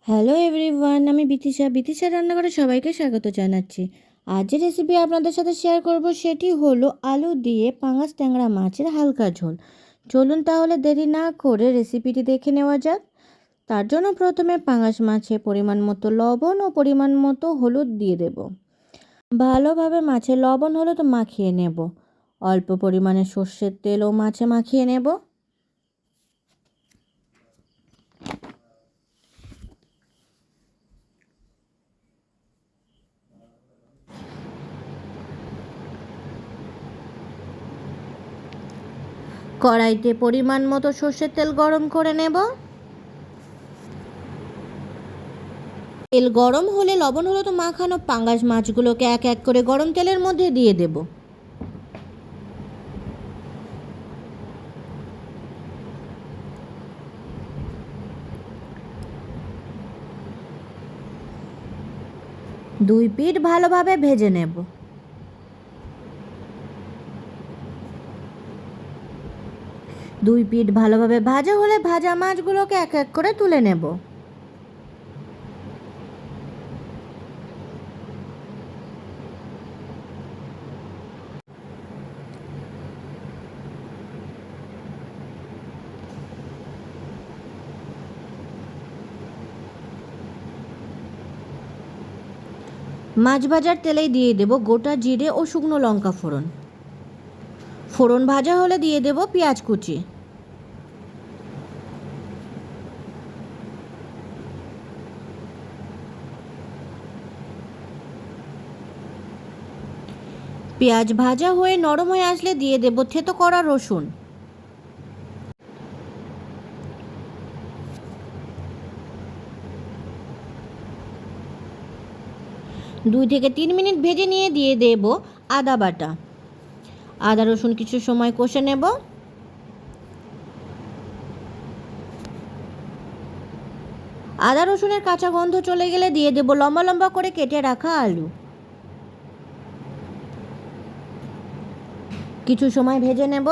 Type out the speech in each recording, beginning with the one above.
Hello everyone, আমি বিথিশা রান্নাঘরে সবাইকে স্বাগত জানাচ্ছি। আজ যে রেসিপি আপনাদের সাথে শেয়ার করব সেটি হলো আলু দিয়ে পাঙাশ ট্যাংরা মাছের হালকা ঝোল। চলুন তাহলে দেরি না করে রেসিপিটি দেখে নেওয়া যাক। তার জন্য প্রথমে পাঙাশ মাছে পরিমাণ মতো লবণ ও পরিমাণ মতো হলুদ দিয়ে দেব। ভালোভাবে মাছে লবণ হলুদ মাখিয়ে নেব। অল্প পরিমাণে সর্ষের তেলও মাছে মাখিয়ে নেব। কড়াইতে পরিমাণ মতো সর্ষের তেল গরম করে নেব। তেল গরম হলে লবণ হলুদ মাখানো পাঙ্গাস মাছগুলোকে এক এক করে গরম তেলের মধ্যে দিয়ে দেব। দুই পিঠ ভালোভাবে ভেজে নেব। দুই পিঠ ভালোভাবে ভাজা হলে ভাজা মাছগুলোকে এক এক করে তুলে নেব। মাছ ভাজার তেলেই দিয়ে দেব গোটা জিরে ও শুকনো লঙ্কা ফোড়ন। ফোড়ন ভাজা হলে দিয়ে দেব পেঁয়াজ কুচি। পেঁয়াজ ভাজা হয়ে নরম হয়ে আসলে দিয়ে দেব থেতো করা রসুন। 2 থেকে 3 মিনিট ভেজে নিয়ে দিয়ে দেব আদা বাটা। আদা রসুন কিছু সময় কষে নেব। আদা রসুনের কাঁচা গন্ধ চলে গেলে দিয়ে দেব লম্বা লম্বা করে কেটে রাখা আলু। কিছু সময় ভেজে নেব।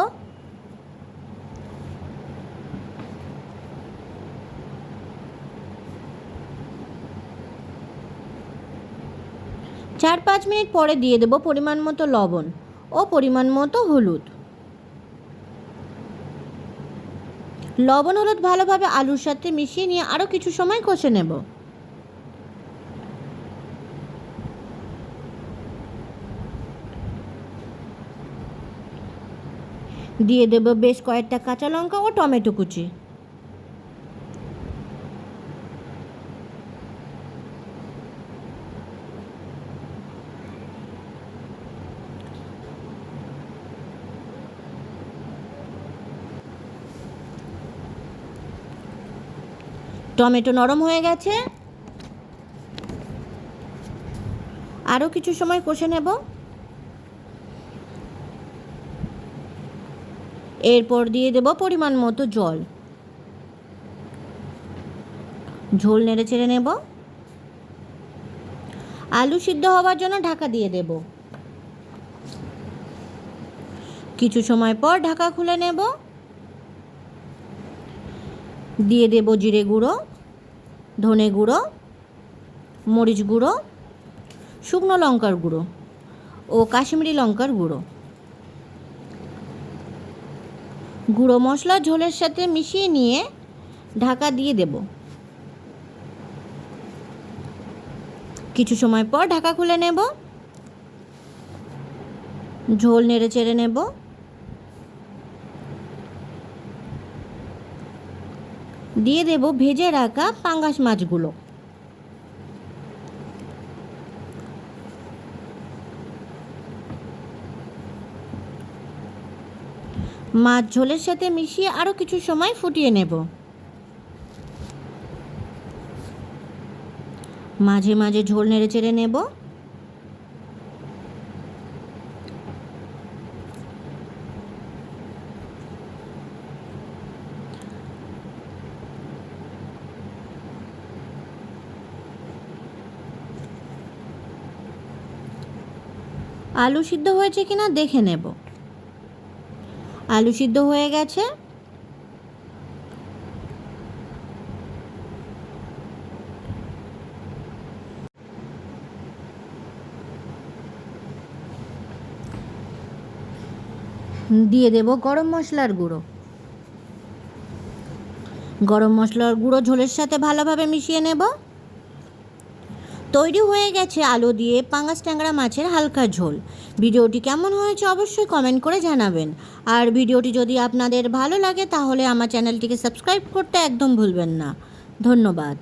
চার 5 মিনিট পরে দিয়ে দেব পরিমাণ মতো লবণ ও পরিমাণ মতো হলুদ। লবণ হলুদ ভালোভাবে আলুর সাথে মিশিয়ে নিয়ে আরও কিছু সময় কষে নেব। দিয়ে দেব বেশ কয়েকটা কাঁচা লঙ্কা ও টমেটো কুচি। টমেটো নরম হয়ে গেছে, আরও কিছু সময় কষে নেব। এরপর দিয়ে দেব পরিমাণ মতো জল। ঝোল নেড়ে চেড়ে নেব। আলু সিদ্ধ হওয়ার জন্য ঢাকা দিয়ে দেব। কিছু সময় পর ঢাকা খুলে নেব। দিয়ে দেব জিরে গুঁড়ো, ধনে গুঁড়ো, মরিচ গুঁড়ো, শুকনো লঙ্কার গুঁড়ো ও কাশ্মীরি লঙ্কার গুঁড়ো। গুঁড়ো মশলা ঝোলের সাথে মিশিয়ে নিয়ে ঢাকা দিয়ে দেব। কিছু সময় পর ঢাকা খুলে নেব। ঝোল নেড়ে চেড়ে নেব। দিয়ে দেব ভেজে রাখা পাঙ্গাস মাছগুলো। মাছ ঝোলের সাথে মিশিয়ে আরও কিছু সময় ফুটিয়ে নেব। মাঝে মাঝে ঝোল নেড়ে চেড়ে নেব। আলু সিদ্ধ হয়েছে কিনা দেখে নেব। আলু সিদ্ধ হয়ে গেছে। দিয়ে দেব গরম মশলার গুঁড়ো। গরম মশলার গুঁড়ো ঝোলের সাথে ভালোভাবে মিশিয়ে নেব। তৈরি হয়ে গেছে আলু দিয়ে পাঙাশ ট্যাংরা মাছের হালকা ঝোল। ভিডিওটি কেমন হয়েছে অবশ্যই কমেন্ট করে জানাবেন। আর ভিডিওটি যদি আপনাদের ভালো লাগে তাহলে আমার চ্যানেলটিকে সাবস্ক্রাইব করতে একদম ভুলবেন না। ধন্যবাদ।